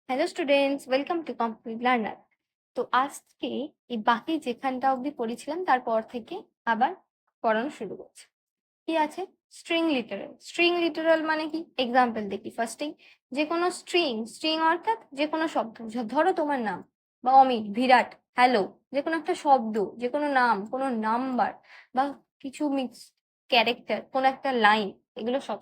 Hello students, welcome to complete learner. তো আজকে এই বাকি যেখানটা অবধি পড়েছিলাম তারপর থেকে আবার পড়ানো শুরু করছি। কি আছে? String literal. স্ট্রিং লিটারাল মানে কি? এক্সাম্পল দেখি ফার্স্টেই। যে কোনো স্ট্রিং, স্ট্রিং অর্থাৎ যে কোনো শব্দ, ধরো তোমার নাম বা অমিত, বিরাট, হ্যালো, যে কোনো একটা শব্দ, যে কোনো নাম, কোনো নাম্বার বা কিছু মিক্স ক্যারেক্টার, কোনো একটা লাইন, এগুলো সব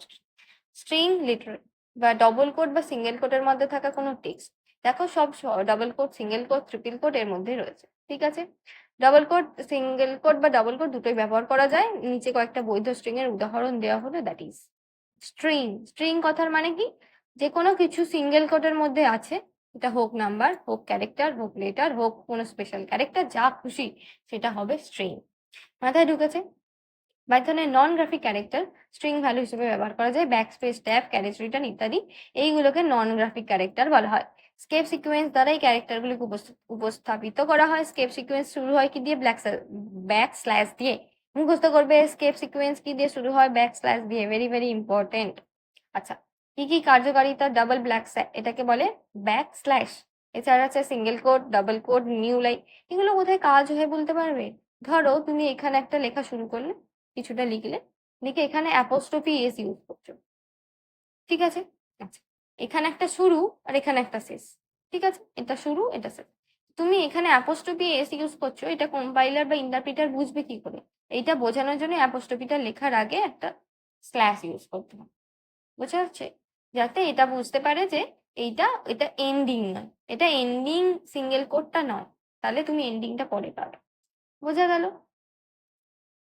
স্ট্রিং লিটারাল। বা ডবল কোট বা সিঙ্গেল কোটের মধ্যে থাকা কোনো টেক্সট, দেখো সব double quote, single quote, triple quote এর মধ্যে রয়েছে। ঠিক আছে, ডবল কোট, সিঙ্গেল কোট বা ডবল কোট দুটোই ব্যবহার করা যায়। নিচে কয়েকটা বৈধ স্ট্রিং এর উদাহরণ দেওয়া হলো, দ্যাট ইজ স্ট্রিং। স্ট্রিং কথার মানে কি? যে কোনো কিছু সিঙ্গেল কোটের মধ্যে আছে, এটা হোক নাম্বার, হোক ক্যারেক্টার, হোক লেটার, হোক কোনো স্পেশাল ক্যারেক্টার, যা খুশি সেটা হবে স্ট্রিং। মাথায় ঢুকেছে? পাইথনের নন গ্রাফিক ক্যারেক্টার স্ট্রিং ভ্যালু হিসেবে ব্যবহার করা যায়। ব্যাকস্পেস, ট্যাব, ক্যারেজ রিটার্ন ইত্যাদি, এইগুলোকে নন গ্রাফিক ক্যারেক্টার বলা হয়। স্কেপ সিকোয়েন্স দ্বারা এই ক্যারেক্টারগুলিকে উপস্থাপিত করা হয়। স্কেপ সিকোয়েন্স শুরু হয় কি দিয়ে? ব্যাক স্ল্যাশ দিয়ে। মুখস্থ করবে, স্কেপ সিকোয়েন্স কি দিয়ে শুরু হয়? ব্যাক স্ল্যাশ দিয়ে। Very very important. আচ্ছা, কি কি কার্যকারিতা ডাবল এটাকে বলে ব্যাক স্ল্যাশ। এছাড়া আছে single quote, double quote, new line. এগুলো কোথায় কাজ হয় বলতে পারবে? ধরো তুমি এখানে একটা লেখা শুরু করলে, কিছুটা লিখলে, লিখে এখানে অ্যাপোস্ট্রফি এস ইউজ করছো। ঠিক আছে? আচ্ছা, এখানে একটা শুরু আর এখানে একটা শেষ। ঠিক আছে, এটা শুরু, এটা শেষ। তুমি এখানে অ্যাপোস্ট্রফি এস ইউজ করছো, এটা কম্পাইলার বা ইন্টারপ্রিটার বুঝবে কি করে? এইটা বোঝানোর জন্য অ্যাপোস্ট্রফিটা লেখার আগে একটা স্ল্যাশ ইউজ করতে হবে। বোঝা যাচ্ছে? যাতে এটা বুঝতে পারে যে এটা এন্ডিং নয়, এটা এন্ডিং সিঙ্গেল কোডটা নয়, তাহলে তুমি এন্ডিংটা পরে পাবে। বোঝা গেল?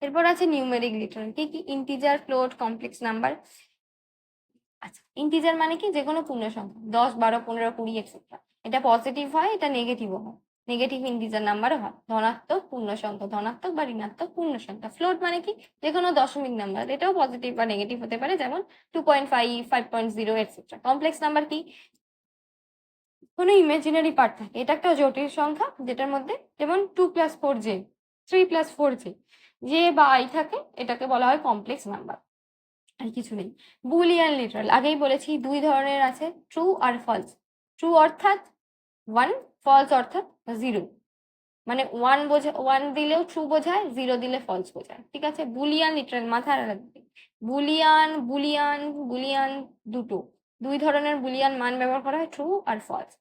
এরপর আছে নিউমেরিক লিটারাল। কি কি? Integer, float, complex number. আচ্ছা, ইন্টিজার মানে কি? যে কোনো পূর্ণ সংখ্যা, 10, 12, 15, 20 এক্সেট্রা। এটা পজিটিভ হয়, এটা নেগেটিভও হয়। নেগেটিভ ইন্টিজার নাম্বারও হয়। ধনাত্মক পূর্ণ সংখ্যা, ধনাত্মক বা ঋণাত্মক পূর্ণ সংখ্যা। ফ্লোট মানে কি? যে কোনো দশমিক নাম্বার, এটাও পজিটিভ বা নেগেটিভ হতে পারে, যেমন 2.5, 5.0 এক্সেট্রা। কমপ্লেক্স নাম্বার কি? কোনো ইমাজিনারি পার্ট থাকে, এটা একটা জটিল সংখ্যা যেটার মধ্যে, যেমন 2+4j, 3+4j, যে বা আই থাকে, এটাকে বলা হয় কমপ্লেক্স নাম্বার। আর কিছু নেই। বুলিয়ান লিটারাল আগেই বলেছি, দুই ধরনের আছে, ট্রু আর ফলস। ট্রু অর্থাৎ 1, ফলস অর্থাৎ 0। মানে 1 দিলেও ট্রু বোঝায়, 0 দিলে ফলস বোঝায়। ঠিক আছে? বুলিয়ান লিটারাল মাথায় রাখবে। বুলিয়ান, বুলিয়ান, বুলিয়ান দুটো, দুই ধরনের বুলিয়ান মান ব্যবহার করা হয়, ট্রু আর ফলস।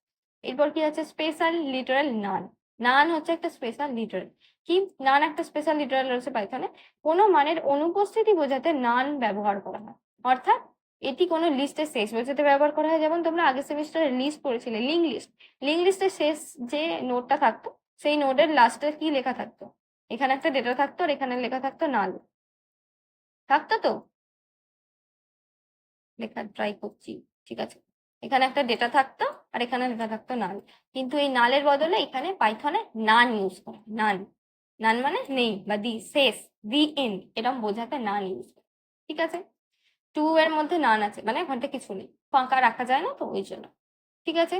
এরপর কি আছে? স্পেশাল লিটারাল নান। নান হচ্ছে একটা স্পেশাল লিটারাল। কি? নান একটা স্পেশাল লিটারাল রয়েছে পাইথনে। কোনো মানের অনুপস্থিতি বোঝাতে নান ব্যবহার করা হয়। অর্থাৎ এটি কোনো লিস্টের শেষ বোঝাতে ব্যবহার করা হয়। যেমন তোমরা আগের সেমিস্টারে লিস্ট পড়েছিলে, লিঙ্ক লিস্ট। লিঙ্ক লিস্টের শেষ যে নোটটা থাকতো, সেই নোডের লাস্টে কি লেখা থাকতো? এখানে একটা ডেটা থাকতো আর এখানে লেখা থাকতো নাল। থাকতো তো? লেখার ট্রাই করছি। ঠিক আছে, এখানে একটা ডেটা থাকতো আর এখানে লেখা থাকতো নাল। কিন্তু এই নালের বদলে এখানে পাইথনে নান ইউজ করে। নান, নান মানে নেই বা দি শেষ, দি এন্ড, এরকম বোঝাতে নান ইউজ করে। ঠিক আছে? টু এর মধ্যে নান আছে, মানে ওখানটা কিছু নেই, ফাঁকা রাখা যায় না, তো ওই জন্য। ঠিক আছে?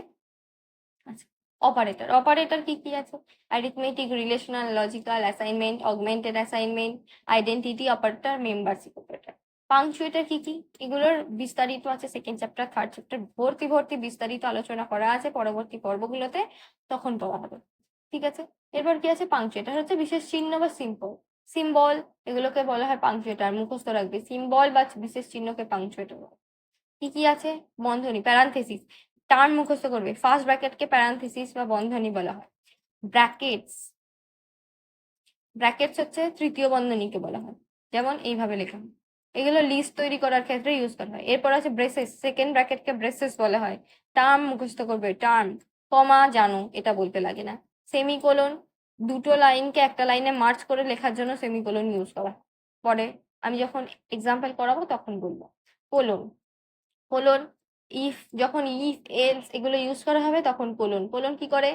আচ্ছা, অপারেটর। অপারেটর কি কি আছে? Arithmetic, relational, logical, assignment, augmented assignment, identity operator, membership operator. Punctuator কি কি? এগুলোর বিস্তারিত আছে সেকেন্ড চ্যাপ্টার, থার্ড চ্যাপ্টার, ভর্তি ভর্তি বিস্তারিত আলোচনা করা আছে পরবর্তী পর্বগুলোতে, তখন পড়া হবে। ঠিক আছে? এরপর কি আছে? পাংচুয়েটার হচ্ছে বিশেষ চিহ্ন বা সিম্বল। সিম্বল, এগুলোকে বলা হয় পাংচুয়েটার, মুখস্থ রাখবে। সিম্বল বা বিশেষ চিহ্নকে পাংচুয়েটার বলে। কি কি আছে? বন্ধনী, প্যারান্থেসিস। টার্ম মুখস্থ করবে। ফার্স্ট ব্র্যাকেটকে প্যারান্থেসিস বা বন্ধনী বলা হয়। ব্র্যাকেটস, ব্র্যাকেটস হচ্ছে তৃতীয় বন্ধনীকে বলা হয়, যেমন এইভাবে লেখা হয়। এগুলো লিস্ট তৈরি করার ক্ষেত্রে ইউজ করা হয়। এরপর আছে ব্রেসেস। সেকেন্ড ব্র্যাকেটকে ব্রেসেস বলা হয়। টার্ম মুখস্থ করবে, টার্ম। কমা জানো, এটা বলতে লাগে না। সেমিকোলন, দুটো লাইনকে একটা লাইনে মার্চ করে লেখার জন্য সেমিকোলন ইউজ করা হয়। পরে আমি যখন এক্সাম্পল করাবো তখন বলবো। Colon, colon. ইফ, যখন ইফ এলস এগুলো ইউজ করা হবে তখন কোলন। কোলন কি করে?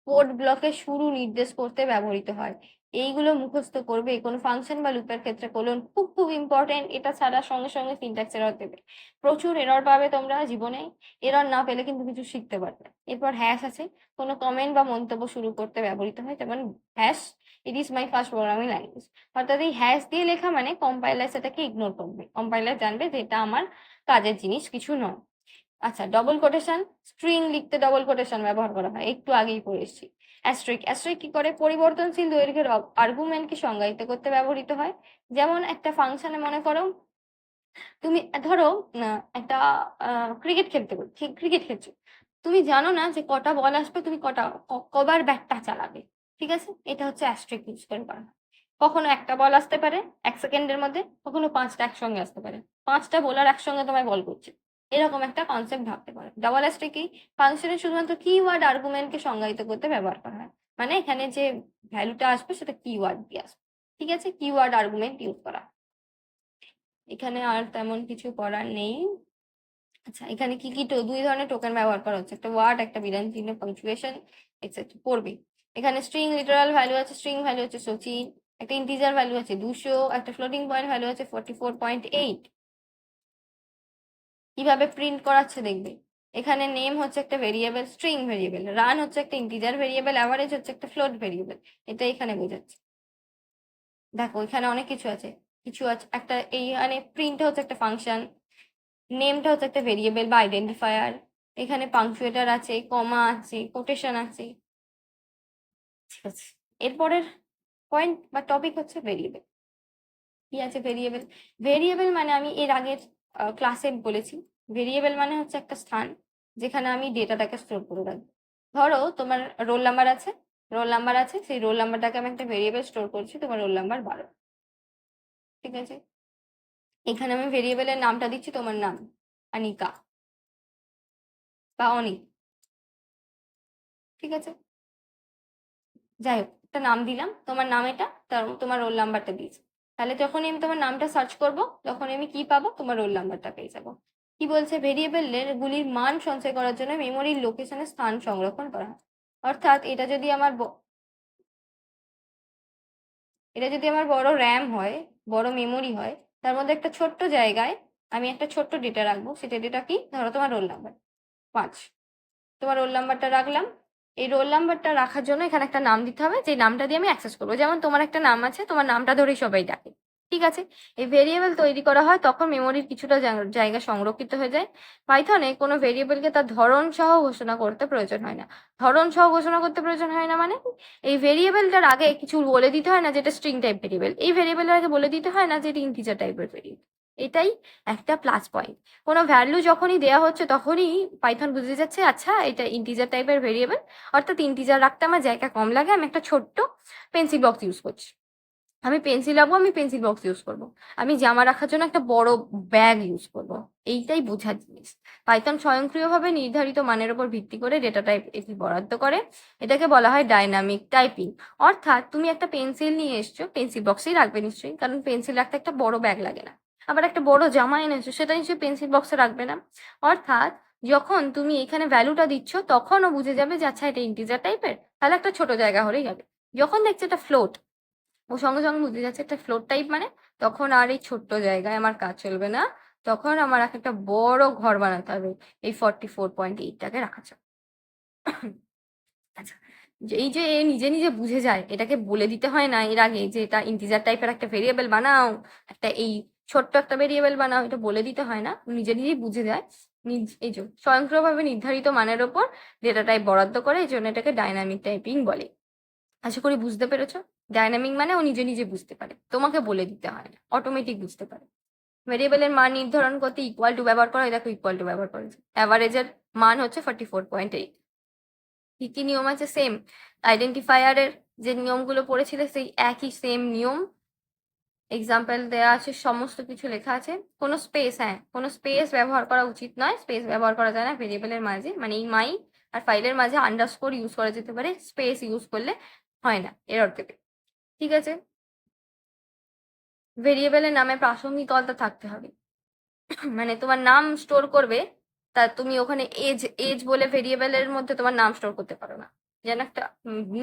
কোড ব্লকের শুরু নির্দেশ করতে ব্যবহৃত হয়। এইগুলো মুখস্থ করবে। কোনো ফাংশন বা লুপের ক্ষেত্রে কোলন খুব খুব ইম্পর্টেন্ট। এটা ছাড়া সঙ্গে সঙ্গে সিনট্যাক্স এরর দেবে, প্রচুর এরর পাবে তোমরা জীবনে। এরর না পেলে কিন্তু কিছু শিখতে পারবে। এরপর হ্যাশ আছে। কোনো কমেন্ট বা মন্তব্য শুরু করতে ব্যবহৃত হয়, যেমন hash, it is my first programming language. অর্থাৎ এই হ্যাশ দিয়ে লেখা মানে কম্পাইলার সেটাকে ইগনোর করবে। কম্পাইলার জানবে যে এটা আমার কাজের জিনিস কিছু নয়। আচ্ছা, ডবল কোটেশন, স্ট্রিং লিখতে ডবল কোটেশন ব্যবহার করা হয়, একটু আগেই পড়ে এসেছি। অ্যাস্ট্রিক, অ্যাস্ট্রিক কি করে? পরিবর্তনশীল দৈর্ঘ্যের আর্গুমেন্টকে সংজ্ঞায়িত করতে ব্যবহৃত হয়। যেমন একটা ফাংশনে মনে করো তুমি ধরো একটা ক্রিকেট খেলতে ক্রিকেট খেলছো, তুমি জানো না যে কটা বল আসবে, তুমি কবার ব্যাটটা চালাবে, ঠিক আছে? এটা হচ্ছে অ্যাস্ট্রিক ইউজ করে করা হয়। কখনো একটা বল আসতে পারে 1 সেকেন্ডের মধ্যে, কখনো 5টা একসঙ্গে আসতে পারে, 5টা বোলার একসঙ্গে তোমায় বল করছে, এরকম একটা কনসেপ্ট ভাবতে পারে। ডাবল অ্যাস্ট্রিক কি? ফাংশনে শুধুমাত্র কিওয়ার্ড আর্গুমেন্টকে সংজ্ঞায়িত করতে ব্যবহার করা হয়, মানে এখানে যে ভ্যালুটা আসবে সেটা কিওয়ার্ড দিয়ে আসবে, ঠিক আছে? কিওয়ার্ড আর্গুমেন্ট ইউজ করা। এখানে আর তেমন কিছু করার নেই। আচ্ছা, এখানে কি কি দুই ধরনের টোকেন ব্যবহার করা হচ্ছে, একটা ওয়ার্ড, একটা বিরাম চিহ্ন, পাংচুয়েশন এক্সেট্রা পড়বে। এখানে স্ট্রিং লিটারাল ভ্যালু আছে, স্ট্রিং ভ্যালু হচ্ছে সচিন, একটা ইন্টিজার ভ্যালু আছে 200, একটা ফ্লোটিং পয়েন্ট ভ্যালু আছে 44.8। কিভাবে প্রিন্ট করাচ্ছে দেখবে। এখানে নেম হচ্ছে একটা ভেরিয়েবল, স্ট্রিং ভেরিয়েবল, রান হচ্ছে একটা ইন্টিজার ভেরিয়েবল, অ্যাভারেজ হচ্ছে একটা ফ্লোট ভেরিয়েবল। এটা এখানে বোঝাচ্ছে। দেখো এখানে অনেক কিছু আছে, কিছু আছে একটা এইখানে প্রিন্ট হচ্ছে একটা ফাংশন, নেমটা হচ্ছে একটা ভেরিয়েবল বা আইডেন্টিফায়ার, এখানে পাংচুয়েটার আছে, কমা আছে, কোটেশন আছে, ঠিক আছে? এরপরের পয়েন্ট বা টপিক হচ্ছে ভেরিয়েবল। কি আছে ভেরিয়েবল? ভেরিয়েবল মানে আমি এর আগের ক্লাসে বলেছি, ভেরিয়েবল মানে হচ্ছে একটা স্থান যেখানে আমি ডেটাটাকে স্টোর করে রাখবো। ধরো তোমার রোল নাম্বার আছে, সেই রোল নাম্বারটাকে আমি একটা ভেরিয়েবল স্টোর করছি, তোমার রোল নাম্বার 12, ঠিক আছে? এখানে আমি ভেরিয়েবলের নামটা দিচ্ছি তোমার নাম অনিকা বা অনিক, ঠিক আছে? যাই হোক, একটা নাম দিলাম, তোমার নাম এটা, তোমার রোল নাম্বারটা দিয়েছি। তাহলে যখনই আমি তোমার নামটা সার্চ করব, তখন আমি কি পাবো? তোমার রোল নাম্বারটা পেয়ে যাবো। কি বলছে? ভেরিয়েবলের গুলির মান সঞ্চয় করার জন্য মেমোরির লোকেশনে স্থান সংরক্ষণ করা হয়। অর্থাৎ এটা যদি আমার বড় র্যাম হয়, বড় মেমোরি হয়, তার মধ্যে একটা ছোট্ট জায়গায় আমি একটা ছোট্ট ডেটা রাখবো। সেটা ডেটা কি? ধরো তোমার রোল নাম্বার 5, তোমার রোল নাম্বারটা রাখলাম। এই রোল নাম্বারটা রাখার জন্য এখানে একটা নাম দিতে হবে, যে নামটা দিয়ে আমি অ্যাক্সেস করবো। যেমন তোমার একটা নাম আছে, তোমার নামটা ধরেই সবাই ডাকে, ঠিক আছে? এই ভেরিয়েবল তৈরি করা হয় তখন মেমোরির কিছুটা জায়গা সংরক্ষিত হয়ে যায়। পাইথনে কোনো ভেরিয়েবলকে তার ধরন সহ ঘোষণা করতে প্রয়োজন হয় না। ধরন সহ ঘোষণা করতে প্রয়োজন হয় না মানে এই ভেরিয়েবলটার আগে কিছু বলে দিতে হয় না যেটা স্ট্রিং টাইপ ভেরিয়েবল, এই ভেরিয়েবলের আগে বলে দিতে হয় না যে এটা ইন্টিজার টাইপের ভেরিয়েবল। এটাই একটা প্লাস পয়েন্ট। কোনো ভ্যালু যখনই দেওয়া হচ্ছে তখনই পাইথন বুঝে যাচ্ছে আচ্ছা এটা ইন্টিজার টাইপের ভেরিয়েবল, অর্থাৎ ইন্টিজার রাখতে আমার জায়গা কম লাগে, আমি একটা ছোট্ট পেন্সিল বক্স ইউজ করছি। আমি পেন্সিল রাখবো, আমি পেন্সিল বক্স ইউজ করব। আমি জামা রাখার জন্য একটা বড় ব্যাগ ইউজ করব। এইটাই বোঝার জিনিস। পাইথন স্বয়ংক্রিয়ভাবে নির্ধারিত মানের উপর ভিত্তি করে ডেটা টাইপ এটি বরাদ্দ করে। এটাকে বলা হয় ডাইনামিক টাইপিং। অর্থাৎ তুমি একটা পেন্সিল নিয়ে এসছো, পেন্সিল বক্সেই রাখবে নিশ্চয়ই, কারণ পেন্সিল রাখতে একটা বড় ব্যাগ লাগে না। আবার একটা বড় জামা এনেছো, সেটা নিশ্চয়ই পেন্সিল বক্সে রাখবে না। অর্থাৎ যখন তুমি এখানে ভ্যালুটা দিচ্ছ তখন ও বুঝে যাবে যে আচ্ছা এটা ইন্টিজার টাইপের, তাহলে একটা ছোট জায়গা হলেই হবে। যখন দেখছে এটা ফ্লোট, ও সঙ্গে সঙ্গে বুঝে যাচ্ছে একটা ফ্লোর টাইপ, মানে তখন আর এই ছোট্ট জায়গায় আমার কাজ চলবে না, তখন আমার একটা বড় ঘর বানাতে হবে এই 44.8টাকে রাখার জন্য। আচ্ছা, এই যে এ নিজে নিজে বুঝে যায়, এটাকে বলে দিতে হয় না এর আগে যে এটা ইন্টিজার টাইপের একটা ভেরিয়েবল বানাও, একটা এই ছোট্ট একটা ভেরিয়েবল বানাও, এটা বলে দিতে হয় না, নিজে নিজেই বুঝে যায়। এই যে স্বয়ংক্রিয়ভাবে নির্ধারিত মানের ওপর ডেটা টাইপ বরাদ্দ করে, এই জন্য এটাকে ডাইনামিক টাইপিং বলে। আশা করি বুঝতে পেরেছো। ডাইনামিক মানে ও নিজে নিজে বুঝতে পারে, তোমাকে বলে দিতে হয় না, অটোমেটিক বুঝতে পারে। ভেরিয়েবলের মান নির্ধারণ করতে ইকুয়াল টু ব্যবহার করা হয়, দেখো ইকুয়াল টু ব্যবহার করেছে। অ্যাভারেজের মান হচ্ছে 44.8। কি কি নিয়ম আছে? সেম আইডেন্টিফায়ারের যে নিয়মগুলো পড়েছিলে সেই একই সেম নিয়ম। এক্সাম্পল দেওয়া আছে, সমস্ত কিছু লেখা আছে। কোনো স্পেস, হ্যাঁ কোনো স্পেস ব্যবহার করা উচিত নয়, স্পেস ব্যবহার করা যায় না ভেরিয়েবলের মাঝে, মানে এই মাই আর ফাইলের মাঝে আন্ডারস্কোর ইউজ করা যেতে পারে, স্পেস ইউজ করলে হয় না, এরর দেবে, ঠিক আছে? ভেরিয়েবলের নামে প্রাসঙ্গিকতা থাকতে হবে। মানে তোমার নাম স্টোর করবে, তা তুমি ওখানে এজ এজ বলে ভেরিয়েবলের মধ্যে তোমার নাম স্টোর করতে পারো না, যেন একটা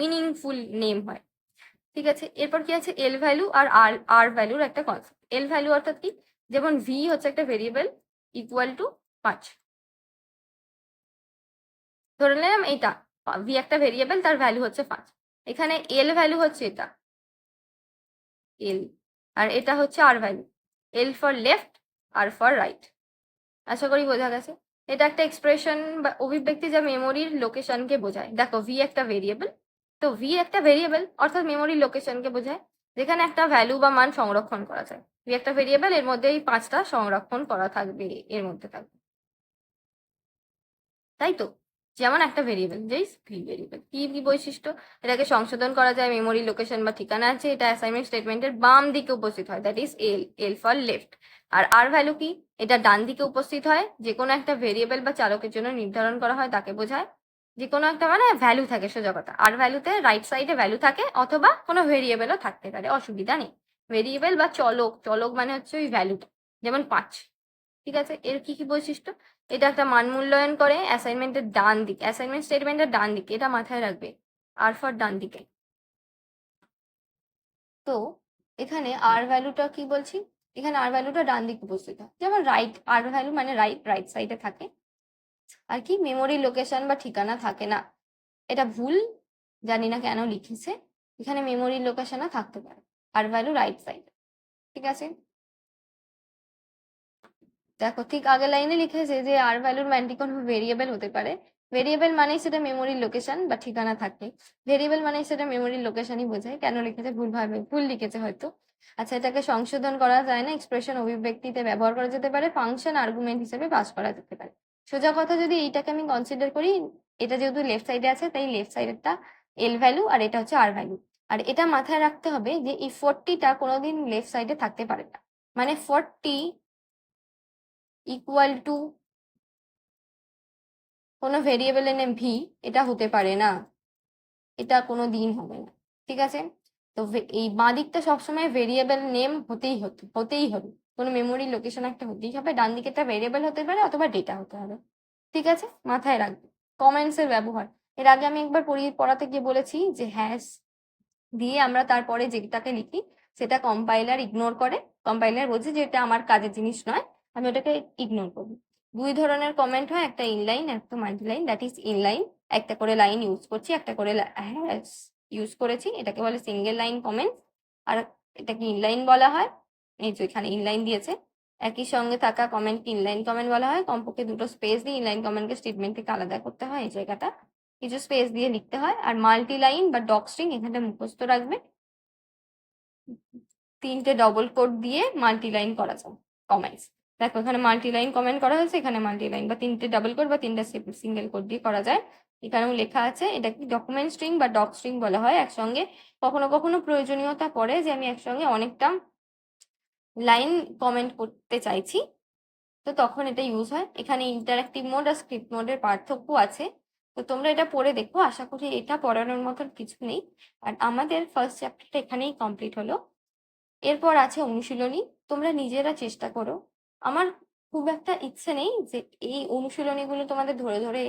মিনিংফুল নেম হয়, ঠিক আছে? এরপর কি আছে? এল ভ্যালু আর আর ভ্যালুর একটা কনসেপ্ট। এল ভ্যালু অর্থাৎ কি? যেমন ভি হচ্ছে একটা ভেরিয়েবল ইকুয়াল টু 5, ধরে নিলাম এইটা ভি একটা ভেরিয়েবল, তার ভ্যালু হচ্ছে 5। এখানে এল ভ্যালু হচ্ছে এটা এল, আর এটা হচ্ছে R value, L for left R for right. আশা করি বোঝা গেছে। এটা একটা এক্সপ্রেশন বা অভিব্যক্তি যা মেমোরির লোকেশনকে বোঝায়। দেখো ভি একটা ভেরিয়েবল, তো ভি একটা ভেরিয়েবল অর্থাৎ মেমোরির লোকেশনকে বোঝায়, যেখানে একটা ভ্যালু বা মান সংরক্ষণ করা যায়। ভি একটা ভেরিয়েবল, এর মধ্যে এই 5টা সংরক্ষণ করা থাকবে, এর মধ্যে থাকবে, তাই তো? যেমন একটা ভেরিয়েবল, যেই ভি ভেরিয়েবল, কি কি বৈশিষ্ট্য? এটাকে সংশোধন করা যায়, মেমোরি লোকেশন বা ঠিকানা আছে, এটা অ্যাসাইনমেন্ট স্টেটমেন্টের বাম দিকে উপস্থিত হয়, that is L, L for left. আর আর ভ্যালু কি? এটা ডান দিকে উপস্থিত হয়, যে কোনো একটা ভেরিয়েবল বা চালকের জন্য নির্ধারণ করা হয় তাকে বোঝায়। যে কোনো একটা মানে ভ্যালু থাকে, সোজা কথা। আর ভ্যালুতে রাইট সাইডে ভ্যালু থাকে, অথবা কোনো ভেরিয়েবলও থাকতে পারে, অসুবিধা নেই। ভেরিয়েবল বা চলক, চলক মানে হচ্ছে ওই ভ্যালুটা, যেমন 5। ঠিক আছে, এর কি কি বৈশিষ্ট্য? এটা একটা মান মূল্যায়ন করে অ্যাসাইনমেন্টের ডান দিকে, অ্যাসাইনমেন্ট স্টেটমেন্টের ডান দিকে, এটা মাথায় রাখবে, আর ফর ডান দিকে। তো এখানে আর ভ্যালুটা কি বলছি, এখানে আর ভ্যালুটা ডান দিকে উপস্থিত হয়, যেমন রাইট, আর ভ্যালু মানে রাইট, রাইট সাইডে থাকে। আর কি মেমোরি লোকেশন বা ঠিকানা থাকে না, এটা ভুল, জানি না কেন লিখেছে, এখানে মেমোরি লোকেশনও থাকতে পারে, আর ভ্যালু রাইট সাইড। ঠিক আছে, দেখো ঠিক আগের লাইনে লিখেছে যে আর ভ্যালুর মানটি কোনো ভেরিয়েবল হতে পারে। ভেরিয়েবল মানেই সেটা মেমোরির লোকেশন বা ঠিকানা থাকে, ভেরিয়েবল মানেই সেটা মেমোরির লোকেশনই বোঝায়। কেন লিখেছে? ভুল লিখেছে হয়তো। আচ্ছা, এটাকে সংশোধন করা যায় না, এক্সপ্রেশন অভিব্যক্তিতে ব্যবহার করা যেতে পারে, ফাংশন আর্গুমেন্ট হিসেবে পাস করা যেতে পারে। সোজা কথা যদি এইটাকে আমি কনসিডার করি, এটা যেহেতু লেফট সাইডে আছে তাই লেফট সাইডেরটা এল ভ্যালু আর এটা হচ্ছে আর ভ্যালু। আর এটা মাথায় রাখতে হবে যে এই 40টা কোনোদিন লেফট সাইডে থাকতে পারে না, মানে 40 ইকুয়াল টু কোনো ভেরিয়েবলের নেম ভি, এটা হতে পারে না, এটা কোনো দিন হবে না। ঠিক আছে, তো এই বাঁ দিকটা সবসময় ভেরিয়েবল নেম হতেই হবে, কোনো মেমোরি লোকেশন একটা হতেই হবে, ডান দিকেটা ভেরিয়েবল হতে পারে অথবা ডেটা হতে হবে। ঠিক আছে, মাথায় রাখবে। কমেন্টস এর ব্যবহার, এর আগে আমি একবার পড়াতে গিয়ে বলেছি যে হ্যাশ দিয়ে আমরা তারপরে যেটাকে লিখি সেটা কম্পাইলার ইগনোর করে, কম্পাইলার বলছে যে এটা আমার কাজের জিনিস নয়, আমি ওটাকে ইগনোর করি। দুই ধরনের কমেন্ট হয়, একটা ইনলাইন, একটা মাল্টিলাইন। দ্যাট ইজ ইনলাইন, একটা করে লাইন ইউজ করছি, একটা করে হ্যাশ ইউজ করেছি, এটাকে বলে সিঙ্গেল লাইন কমেন্ট। আর এটাকে ইনলাইন বলা হয়, এই যে এখানে ইনলাইন দিয়েছে। একই সঙ্গে থাকা কমেন্ট ইনলাইন কমেন্ট বলা হয়, কমপক্ষে দুটো স্পেস দিয়ে ইনলাইন কমেন্টকে স্টেটমেন্ট থেকে আলাদা করতে হয়, এই জায়গাটা কিছু স্পেস দিয়ে লিখতে হয়। আর মাল্টি লাইন বা ডক স্ট্রিং এখানটা মুখস্থ রাখবে, 3টে ডবল কোট দিয়ে মাল্টি লাইন করা যায় কমেন্টস। দেখো এখানে মাল্টি লাইন কমেন্ট করা হয়েছে, এখানে মাল্টি লাইন বা 3টে ডাবল কোট বা 3টা সিঙ্গেল কোট দিয়ে করা যায়। এখানেও লেখা আছে, এটা কি ডকুমেন্ট স্ট্রিং বা ডক স্ট্রিং বলা হয়। একসঙ্গে কখনো কখনো প্রয়োজনীয়তা পড়ে যে আমি একসঙ্গে অনেকটা লাইন কমেন্ট করতে চাইছি, তো তখন এটা ইউজ হয়। এখানে ইন্টারাক্টিভ মোড আর স্ক্রিপ্ট মোডের পার্থক্য আছে, তো তোমরা এটা পড়ে দেখো। আশা করি এটা পড়ানোর মতন কিছু নেই। আর আমাদের ফার্স্ট চ্যাপ্টারটা এখানেই কমপ্লিট হলো। এরপর আছে অনুশীলনী, তোমরা নিজেরা চেষ্টা করো। আমার খুব একটা ইচ্ছে নেই যে এই অনুশীলনীগুলো তোমাদের ধরে ধরে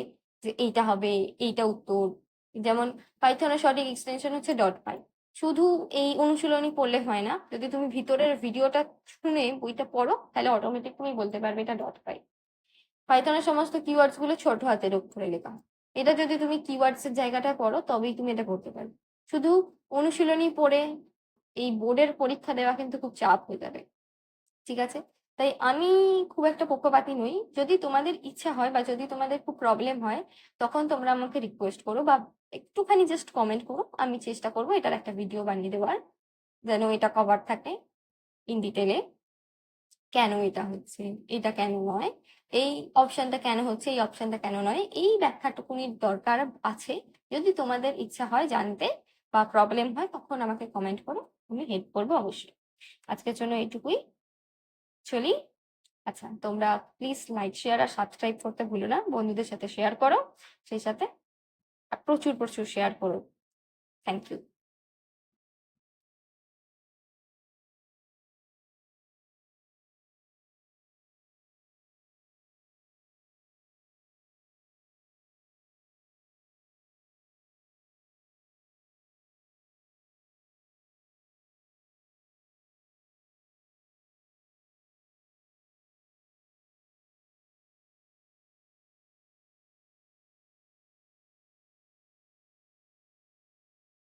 যে এইটা হবে, এইটা উত্তর। যেমন পাইথনের সঠিক এক্সটেনশন হচ্ছে .py, শুধু এই অনুশীলনী পড়লে হয় না, যদি তুমি ভিতরের ভিডিওটা শুনে বইটা পড়ো তাহলে অটোমেটিক তুমি বলতে পারবে এটা .py। পাইথনের সমস্ত কিওয়ার্ডস গুলো ছোট হাতের অক্ষরে লেখা, এটা যদি তুমি কিওয়ার্ডস এর জায়গাটা পড়ো তবেই তুমি এটা করতে পারবে। শুধু অনুশীলনী পড়ে এই বোর্ডের পরীক্ষা দেওয়া কিন্তু খুব চাপ হয়ে যাবে। ঠিক আছে, তাই আমি খুব একটা পক্ষপাতী নই। যদি তোমাদের ইচ্ছা হয় বা যদি তোমাদের খুব প্রবলেম হয়, তখন তোমরা আমাকে রিকোয়েস্ট করো বা একটুখানি জাস্ট কমেন্ট করো, আমি চেষ্টা করবো এটার একটা ভিডিও বানিয়ে দেওয়ার, যেন এটা কভার থাকে ইন ডিটেলে। কেন এটা হচ্ছে, এটা কেন নয়, এই অপশনটা কেন হচ্ছে, এই অপশনটা কেন নয়, এই ব্যাখ্যাটুকুনি দরকার আছে। যদি তোমাদের ইচ্ছা হয় জানতে বা প্রবলেম হয়, তখন আমাকে কমেন্ট করো, আমি হেল্প করবো অবশ্যই। আজকের জন্য এইটুকুই, চলি। আচ্ছা, তোমরা প্লিজ লাইক শেয়ার আর সাবস্ক্রাইব করতে ভুলো না, বন্ধুদের সাথে শেয়ার করো, সেই সাথে প্রচুর প্রচুর শেয়ার করো। Thank you.